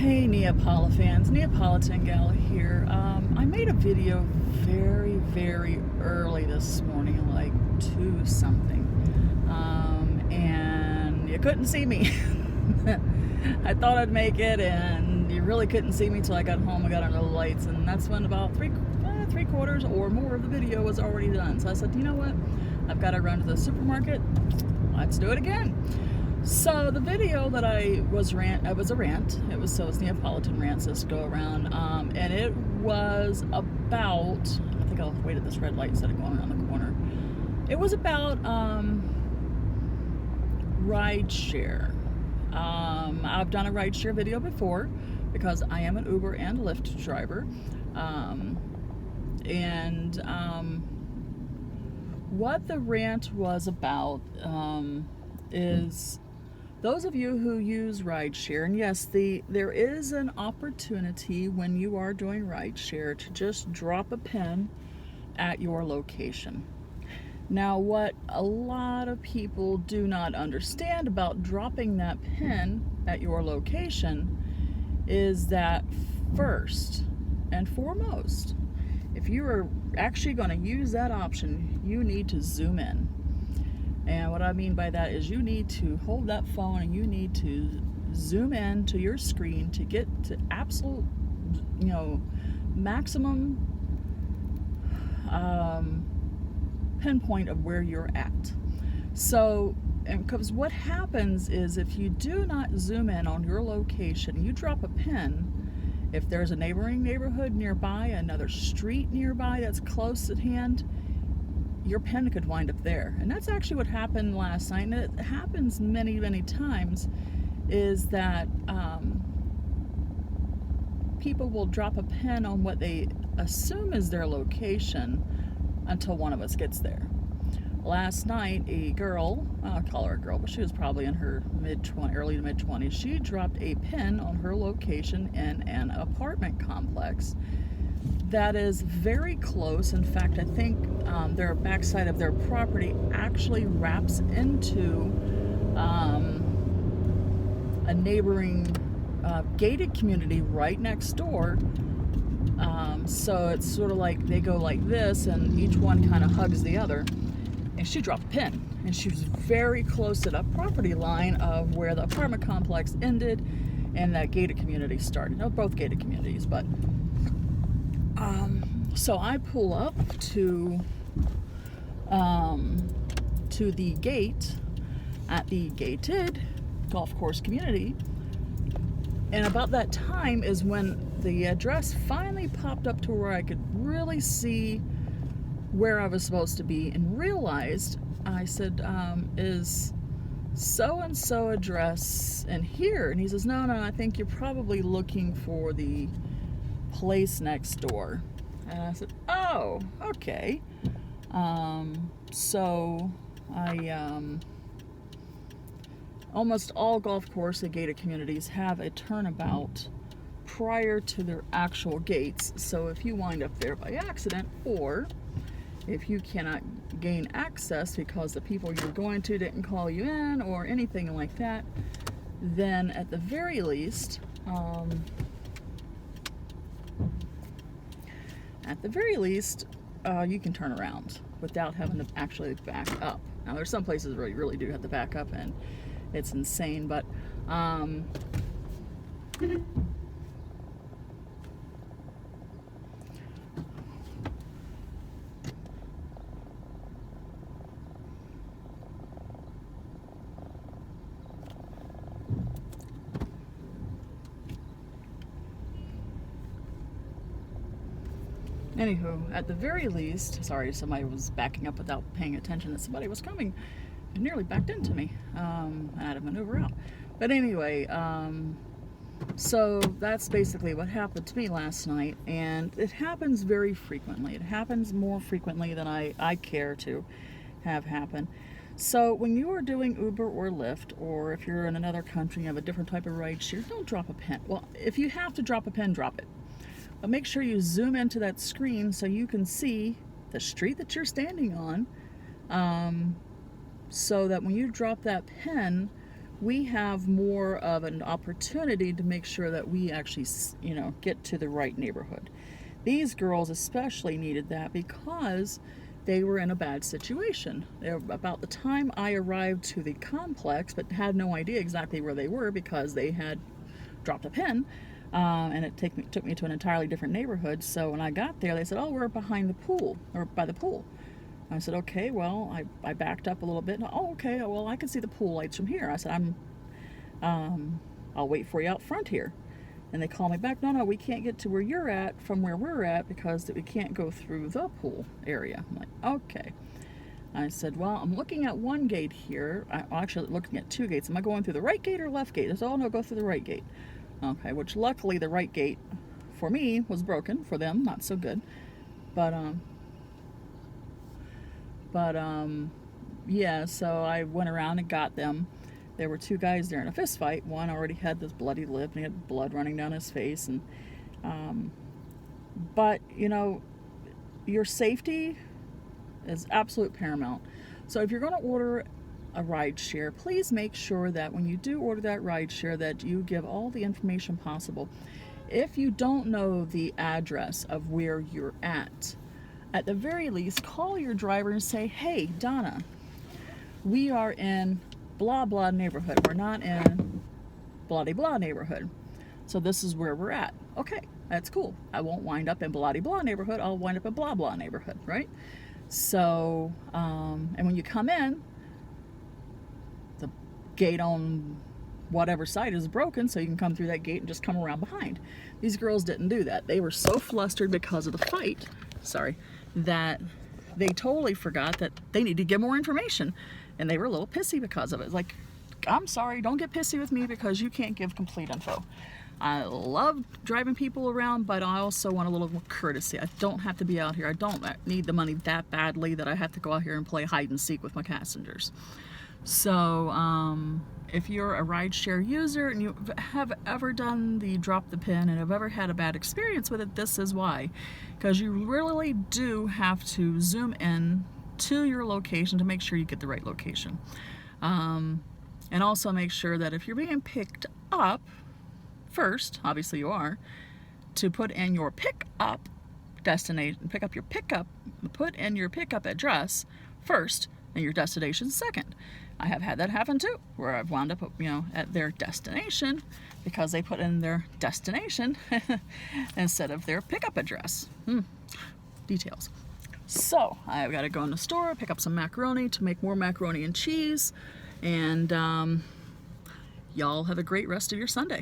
Hey Neapolitan fans, Neapolitangal here. I made a video very early this morning, like 2 something, and you couldn't see me. I thought I'd make it, and you really couldn't see me till I got home. I got under the lights, and that's when about three quarters or more of the video was already done. So I said, you know what? I've got to run to the supermarket. Let's do it again. So the video that it was a rant. It was Neapolitan rants this go around, and it was about. I think I'll wait at this red light instead of going around the corner. It was about ride share. I've done a ride share video before because I am an Uber and Lyft driver, what the rant was about is. Those of you who use rideshare, and yes, there is an opportunity when you are doing rideshare to just drop a pin at your location. Now, what a lot of people do not understand about dropping that pin at your location is that first and foremost, if you are actually going to use that option, you need to zoom in. And what I mean by that is you need to hold that phone and you need to zoom in to your screen to get to absolute, maximum pinpoint of where you're at. So, because what happens is if you do not zoom in on your location, you drop a pin, if there's a neighboring neighborhood nearby, another street nearby that's close at hand, your pin could wind up there. And that's actually what happened last night, and it happens many times, is that people will drop a pin on what they assume is their location until one of us gets there. Last night, a girl, I'll call her a girl, but she was probably in her early to mid-20s, she dropped a pin on her location in an apartment complex that is very close. In fact, I think their backside of their property actually wraps into a neighboring gated community right next door. So it's sort of like they go like this, and each one kind of hugs the other. And she dropped a pin, and she was very close to the property line of where the apartment complex ended and that gated community started. No, both gated communities, but. So I pull up to the gate at the gated golf course community, and about that time is when the address finally popped up to where I could really see where I was supposed to be, and realized, I said, is so-and-so address in here? And he says, no, I think you're probably looking for the place next door. And I said, oh, okay. So I almost all golf course and gated communities have a turnabout prior to their actual gates. So if you wind up there by accident, or if you cannot gain access because the people you're going to didn't call you in or anything like that, then at the very least, you can turn around without having to actually back up. Now, there's some places where you really do have to back up, and it's insane, but anywho, at the very least, sorry, somebody was backing up without paying attention that somebody was coming. It nearly backed into me. I had to maneuver out. But anyway, so that's basically what happened to me last night, and it happens very frequently. It happens more frequently than I care to have happen. So when you are doing Uber or Lyft, or if you're in another country and you have a different type of ride share, don't drop a pin. Well, if you have to drop a pin, drop it. But make sure you zoom into that screen so you can see the street that you're standing on, so that when you drop that pin, we have more of an opportunity to make sure that we actually, get to the right neighborhood. These girls especially needed that because they were in a bad situation. They were about the time I arrived to the complex, but had no idea exactly where they were because they had dropped a pin, and it took me to an entirely different neighborhood. So when I got there, they said, "Oh, we're behind the pool, or by the pool." I said, "Okay." Well, I backed up a little bit. And, "Oh, okay. Well, I can see the pool lights from here." I said, I'll wait for you out front here." And they call me back, "No, we can't get to where you're at from where we're at because we can't go through the pool area." I'm like, "Okay." I said, "Well, I'm looking at one gate here. I'm actually looking at two gates. Am I going through the right gate or left gate?" They said, "Oh, no, go through the right gate." Okay, which luckily the right gate for me was broken. For them, not so good. But, yeah, so I went around and got them. There were two guys there in a fist fight. One already had this bloody lip and he had blood running down his face. And but your safety is absolute paramount. So if you're going to order a ride share, please make sure that when you do order that ride share that you give all the information possible. If you don't know the address of where you're at the very least, call your driver and say, "Hey, Donna, we are in blah blah neighborhood. We're not in blah blah neighborhood. So this is where we're at." Okay, that's cool. I won't wind up in blah blah neighborhood. I'll wind up in blah blah neighborhood, right? So, and when you come in, the gate on whatever side is broken, so you can come through that gate and just come around behind. These girls didn't do that. They were so flustered because of the fight, that they totally forgot that they needed to give more information, and they were a little pissy because of it. It's like, "I'm sorry, don't get pissy with me because you can't give complete info." I love driving people around, but I also want a little more courtesy. I don't have to be out here. I don't need the money that badly that I have to go out here and play hide and seek with my passengers. So if you're a rideshare user and you have ever done the drop the pin and have ever had a bad experience with it, this is why. Because you really do have to zoom in to your location to make sure you get the right location. And also make sure that if you're being picked up, first, obviously you are, to put in your pickup destination, put in your pickup address first and your destination second. I have had that happen too, where I've wound up, at their destination because they put in their destination instead of their pickup address. Details. So I've got to go in the store, pick up some macaroni to make more macaroni and cheese, and y'all have a great rest of your Sunday.